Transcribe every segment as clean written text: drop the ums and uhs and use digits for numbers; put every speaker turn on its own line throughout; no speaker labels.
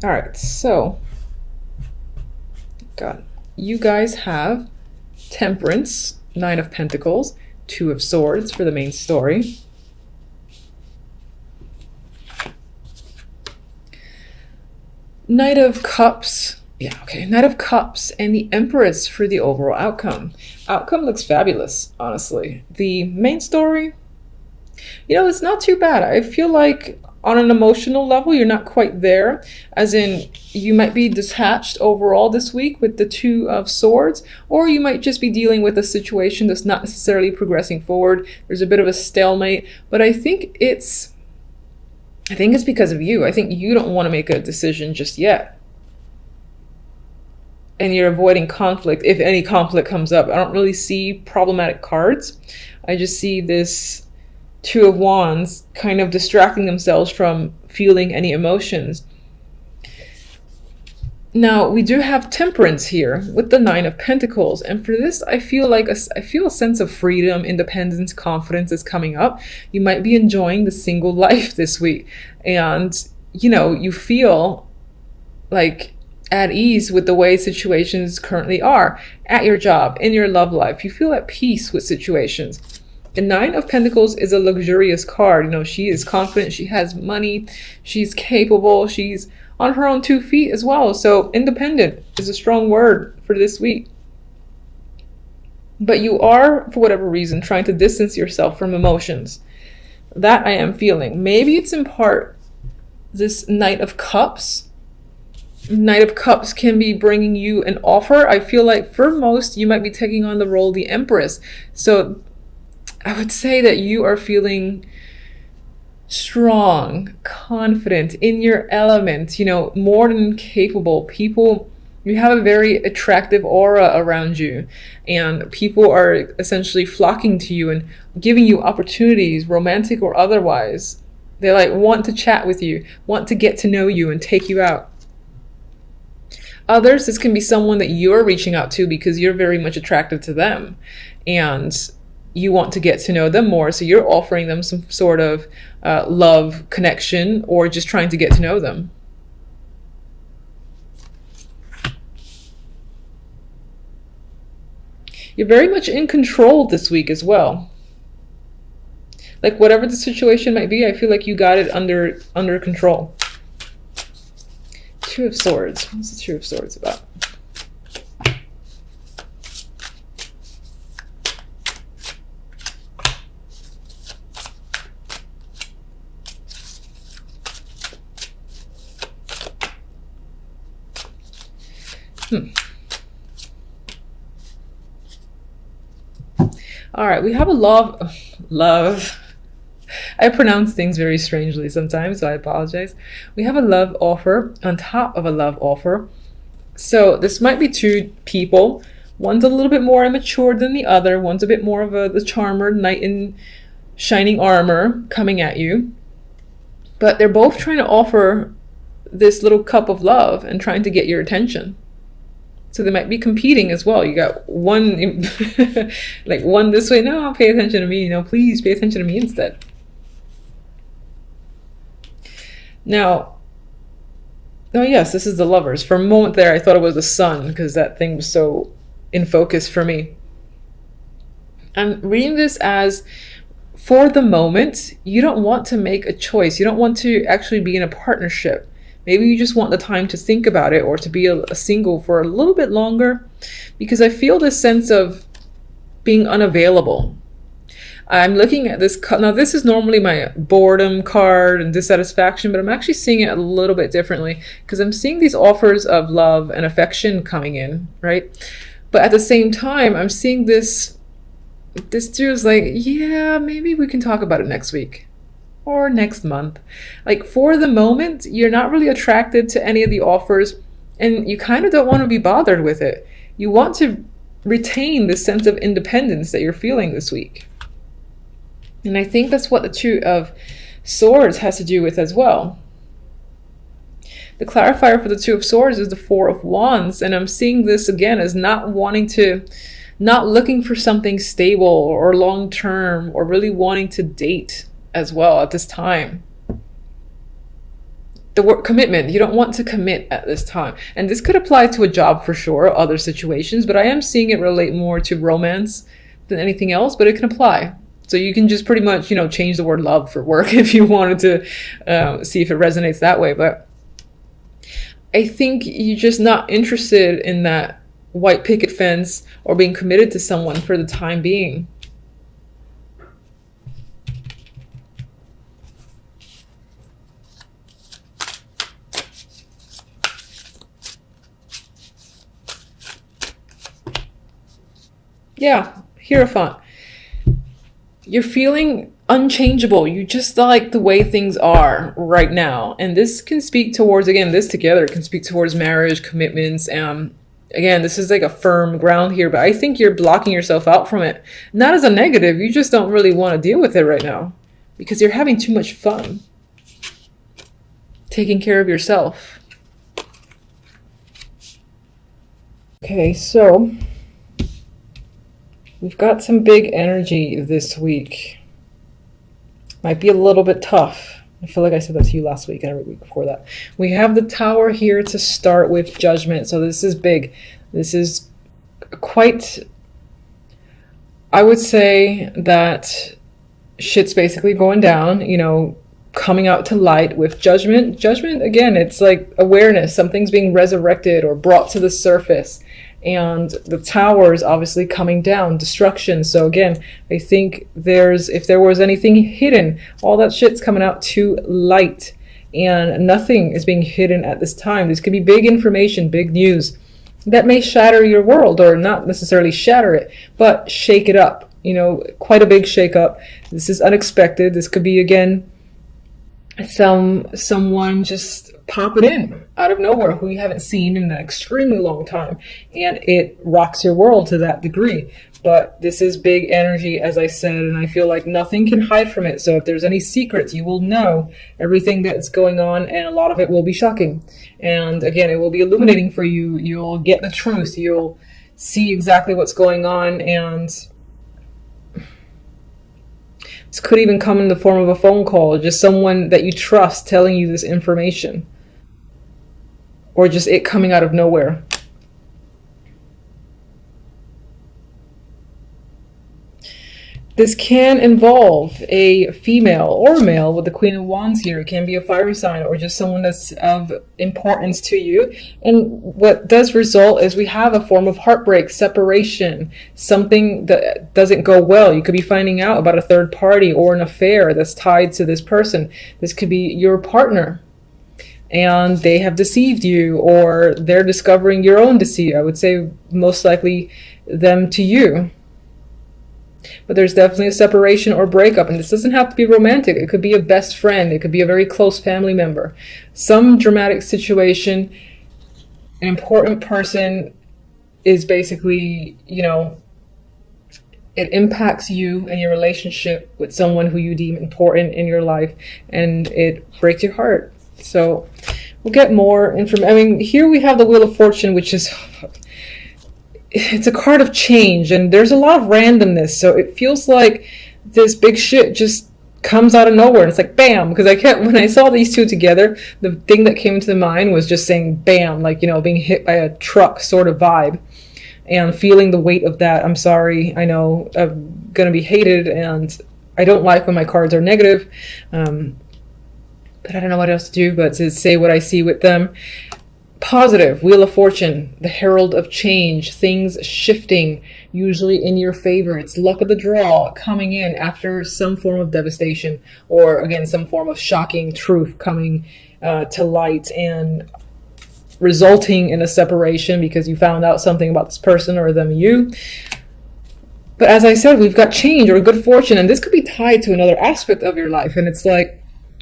All right, so God, you guys have Temperance, Nine of Pentacles, Two of Swords for the main story. Knight of Cups. Yeah, okay. Knight of Cups and the Empress for the overall outcome. Outcome looks fabulous, honestly. The main story, it's not too bad. I feel like on an emotional level, you're not quite there, as in you might be detached overall this week with the Two of Swords, or you might just be dealing with a situation that's not necessarily progressing forward. There's a bit of a stalemate, but I think it's because of you. I think you don't want to make a decision just yet. And you're avoiding conflict if any conflict comes up. I don't really see problematic cards. I just see this Two of Wands kind of distracting themselves from feeling any emotions. Now, we do have Temperance here with the Nine of Pentacles. And for this, I feel a sense of freedom, independence, confidence is coming up. You might be enjoying the single life this week. And, you feel like at ease with the way situations currently are at your job, in your love life. You feel at peace with situations. The Nine of Pentacles is a luxurious card. She is confident, she has money, she's capable, she's on her own 2 feet as well. So independent is a strong word for this week. But you are, for whatever reason, trying to distance yourself from emotions. That I am feeling. Maybe it's in part this Knight of Cups. Knight of Cups can be bringing you an offer. I feel like for most, you might be taking on the role of the Empress. So I would say that you are feeling strong, confident, in your element, more than capable. People, you have a very attractive aura around you, and people are essentially flocking to you and giving you opportunities, romantic or otherwise. They want to chat with you, want to get to know you and take you out. Others, this can be someone that you're reaching out to because you're very much attracted to them and you want to get to know them more. So you're offering them some sort of love connection or just trying to get to know them. You're very much in control this week as well. Like whatever the situation might be, I feel like you got it under control. Two of Swords. What's the Two of Swords about? All right, we have a love. I pronounce things very strangely sometimes, so I apologize. We have a love offer on top of a love offer. So this might be two people. One's a little bit more immature than the other. One's a bit more of the charmer, knight in shining armor coming at you. But they're both trying to offer this little cup of love and trying to get your attention. So they might be competing as well. You got one, like one this way. No, pay attention to me. Please pay attention to me instead. Now, oh yes, this is the Lovers. For a moment there, I thought it was the Sun because that thing was so in focus for me. I'm reading this as, for the moment, you don't want to make a choice. You don't want to actually be in a partnership. Maybe you just want the time to think about it or to be a single for a little bit longer, because I feel this sense of being unavailable. I'm looking at this. Now, this is normally my boredom card and dissatisfaction, but I'm actually seeing it a little bit differently because I'm seeing these offers of love and affection coming in, right? But at the same time, I'm seeing this dude's like, yeah, maybe we can talk about it next week. Or next month. Like for the moment, you're not really attracted to any of the offers and you kind of don't want to be bothered with it. You want to retain this sense of independence that you're feeling this week. And I think that's what the Two of Swords has to do with as well. The clarifier for the Two of Swords is the Four of Wands, and I'm seeing this again as not looking for something stable or long-term or really wanting to date as well at this time. the word commitment. You don't want to commit at this time. And this could apply to a job for sure, other situations, but I am seeing it relate more to romance than anything else, but it can apply. So you can just pretty much, change the word love for work if you wanted to see if it resonates that way. But I think you're just not interested in that white picket fence or being committed to someone for the time being. Yeah, Hierophant. You're feeling unchangeable. You just like the way things are right now. And this can speak towards, again, this together can speak towards marriage, commitments. Again, this is like a firm ground here, but I think you're blocking yourself out from it. Not as a negative, you just don't really want to deal with it right now because you're having too much fun taking care of yourself. Okay, so we've got some big energy this week. Might be a little bit tough. I feel like I said that to you last week and every week before that. We have the Tower here to start with Judgment. So this is big. This is quite, I would say that shit's basically going down, coming out to light with Judgment. Judgment, again, it's like awareness. Something's being resurrected or brought to the surface. And the Tower is obviously coming down, destruction. So again, I think if there was anything hidden, all that shit's coming out to light, and nothing is being hidden at this time. This could be big information, big news that may shatter your world, or not necessarily shatter it, but shake it up. Quite a big shake up. This is unexpected. This could be, again, someone just popping in out of nowhere who you haven't seen in an extremely long time, and it rocks your world to that degree. But this is big energy, as I said, and I feel like nothing can hide from it. So if there's any secrets, you will know everything that's going on, and a lot of it will be shocking. And again, it will be illuminating for you. You'll get the truth. You'll see exactly what's going on, and this could even come in the form of a phone call, just someone that you trust telling you this information, or just it coming out of nowhere. This can involve a female or a male with the Queen of Wands here. It can be a fiery sign or just someone that's of importance to you. And what does result is we have a form of heartbreak, separation, something that doesn't go well. You could be finding out about a third party or an affair that's tied to this person. This could be your partner, and they have deceived you, or they're discovering your own deceit. I would say most likely them to you. But there's definitely a separation or breakup, and this doesn't have to be romantic. It could be a best friend. It could be a very close family member. Some dramatic situation, an important person is basically, it impacts you and your relationship with someone who you deem important in your life, and it breaks your heart. So we'll get more information. Here we have the Wheel of Fortune, which is... it's a card of change, and there's a lot of randomness, so it feels like this big shit just comes out of nowhere, and it's like bam, because when I saw these two together, the thing that came to mind was just saying bam, like being hit by a truck sort of vibe, and feeling the weight of that. I'm sorry, I know I'm gonna be hated, and I don't like when my cards are negative, but I don't know what else to do but to say what I see with them. Positive, Wheel of Fortune, the herald of change, things shifting, usually in your favor. It's luck of the draw coming in after some form of devastation, or again, some form of shocking truth coming to light and resulting in a separation because you found out something about this person or them you. But as I said, we've got change or good fortune, and this could be tied to another aspect of your life, and it's like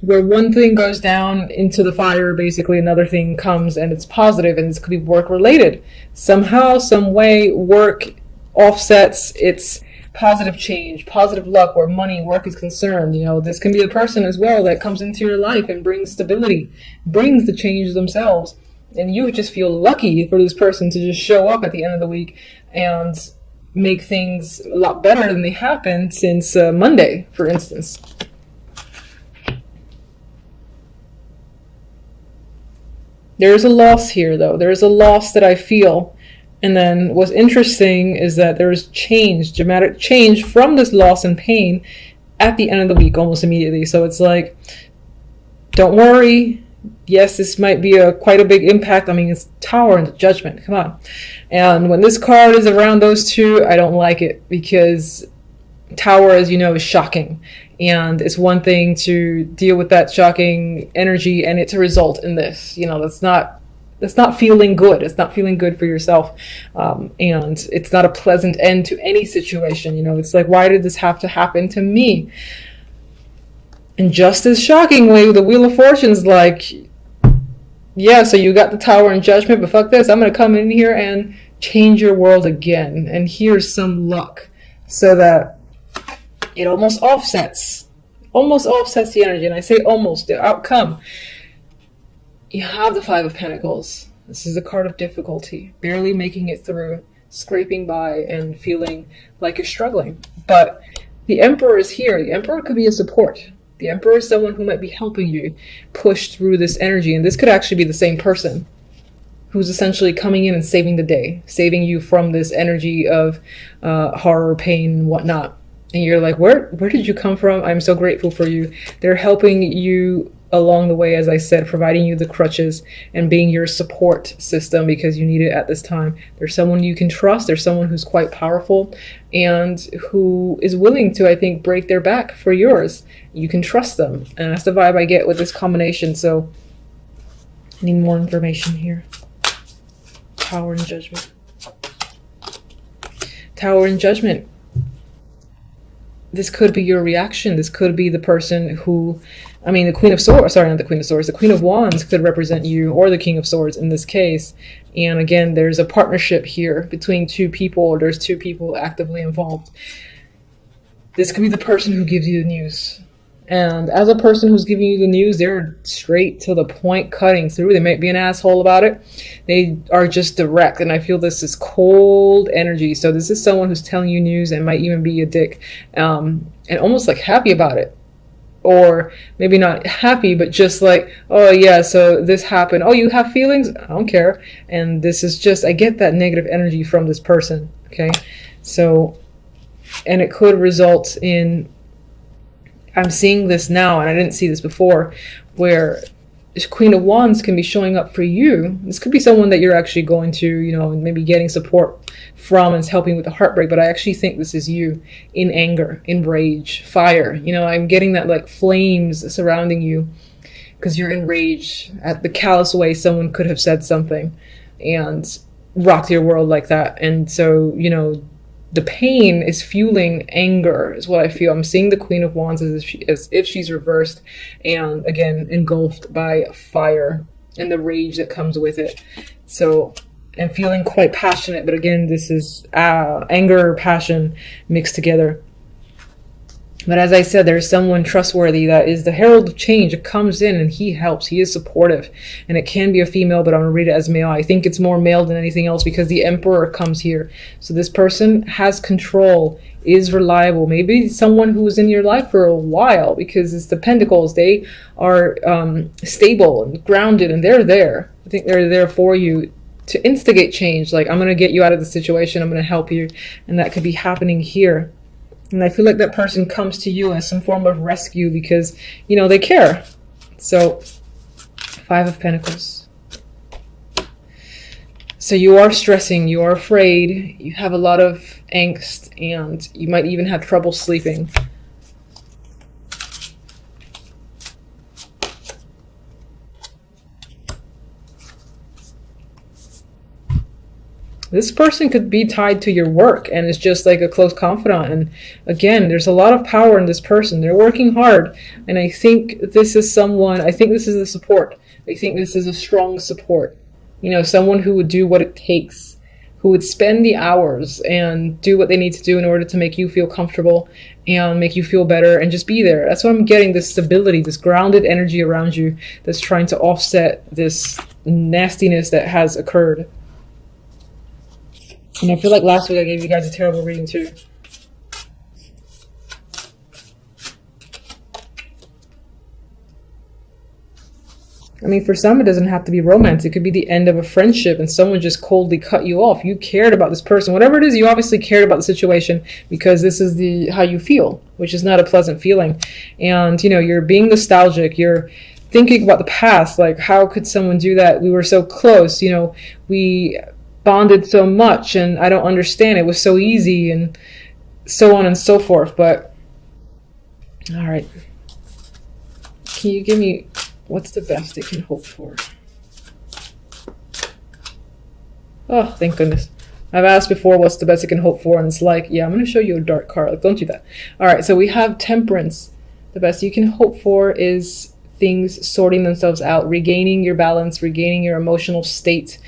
where one thing goes down into the fire, basically another thing comes, and it's positive, and this could be work related. Somehow, some way, work offsets its positive change, positive luck, where money, work is concerned. This can be a person as well that comes into your life and brings stability, brings the change themselves, and you just feel lucky for this person to just show up at the end of the week and make things a lot better than they have been since Monday, for instance. There's a loss here, though. There's a loss that I feel. And then what's interesting is that there's change, dramatic change from this loss and pain at the end of the week, almost immediately. So it's like, don't worry. Yes, this might be quite a big impact. I mean, it's Tower and the Judgment. Come on. And when this card is around those two, I don't like it, because Tower, as you know, is shocking. And it's one thing to deal with that shocking energy and it to result in this. You know, that's not feeling good. It's not feeling good for yourself. And it's not a pleasant end to any situation. You know, it's like, why did this have to happen to me? And just as shockingly, the Wheel of Fortune's like, yeah, so you got the Tower and Judgment, but fuck this. I'm going to come in here and change your world again. And here's some luck. So that it almost offsets the energy. And I say almost, the outcome. You have the Five of Pentacles. This is a card of difficulty, barely making it through, scraping by and feeling like you're struggling. But the Emperor is here. The Emperor could be a support. The Emperor is someone who might be helping you push through this energy. And this could actually be the same person who's essentially coming in and saving the day, saving you from this energy of horror, pain, and whatnot. And you're like, where did you come from? I'm so grateful for you. They're helping you along the way, as I said, providing you the crutches and being your support system because you need it at this time. There's someone you can trust. There's someone who's quite powerful and who is willing to, I think, break their back for yours. You can trust them. And that's the vibe I get with this combination. So I need more information here. Tower and Judgment. Tower and Judgment. This could be your reaction. This could be the person who, I mean, the Queen of Swords, sorry, not the Queen of Swords, the Queen of Wands could represent you, or the King of Swords in this case. And again, there's a partnership here between two people, or there's two people actively involved. This could be the person who gives you the news. And as a person who's giving you the news, they're straight to the point, cutting through. They might be an asshole about it. They are just direct. And I feel this is cold energy. So this is someone who's telling you news and might even be a dick. And almost like happy about it. Or maybe not happy, but just like, oh yeah, so this happened. Oh, you have feelings? I don't care. And this is just, I get that negative energy from this person. Okay. So, and it could result in, I'm seeing this now, and I didn't see this before, where Queen of Wands can be showing up for you. This could be someone that you're actually going to, you know, maybe getting support from and helping with the heartbreak. But I actually think this is you in anger, in rage, fire. You know, I'm getting that like flames surrounding you because you're in rage at the callous way someone could have said something and rocked your world like that. And so, you know, the pain is fueling anger is what I feel. I'm seeing the Queen of Wands as if she's reversed and again engulfed by fire and the rage that comes with it. So I'm feeling quite passionate, but again, this is anger, passion mixed together. But as I said, there's someone trustworthy that is the herald of change. It comes in and he helps. He is supportive. And it can be a female, but I'm going to read it as male. I think it's more male than anything else because the Emperor comes here. So this person has control, is reliable. Maybe someone who was in your life for a while because it's the Pentacles. They are stable and grounded and they're there. I think they're there for you to instigate change. Like, I'm going to get you out of the situation. I'm going to help you. And that could be happening here. And I feel like that person comes to you as some form of rescue because, you know, they care. So, Five of Pentacles. So you are stressing, you are afraid, you have a lot of angst, and you might even have trouble sleeping. This person could be tied to your work and is just like a close confidant. And again, there's a lot of power in this person. They're working hard. And I think this is someone, I think this is a support. I think this is a strong support. You know, someone who would do what it takes, who would spend the hours and do what they need to do in order to make you feel comfortable and make you feel better and just be there. That's what I'm getting, this stability, this grounded energy around you that's trying to offset this nastiness that has occurred. And I feel like last week I gave you guys a terrible reading too. I mean, for some, it doesn't have to be romance. It could be the end of a friendship and someone just coldly cut you off. You cared about this person. Whatever it is, you obviously cared about the situation because this is the how you feel, which is not a pleasant feeling. And, you know, you're being nostalgic. You're thinking about the past. Like, how could someone do that? We were so close. You know, we bonded so much and I don't understand. It was so easy and so on and so forth. But, all right. Can you give me... what's the best it can hope for? Oh, thank goodness. I've asked before what's the best it can hope for, and it's like, yeah, I'm going to show you a dark card. Like, don't do that. All right, so we have Temperance. The best you can hope for is things sorting themselves out, regaining your balance, regaining your emotional state,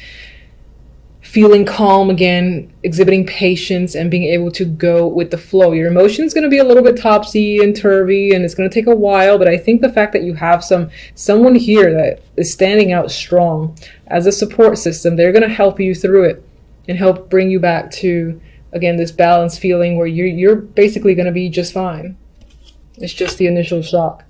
feeling calm again, exhibiting patience, and being able to go with the flow. Your emotion's going to be a little bit topsy and turvy, and it's going to take a while, but I think the fact that you have someone here that is standing out strong as a support system, they're going to help you through it and help bring you back to, again, this balanced feeling where you're basically going to be just fine. It's just the initial shock.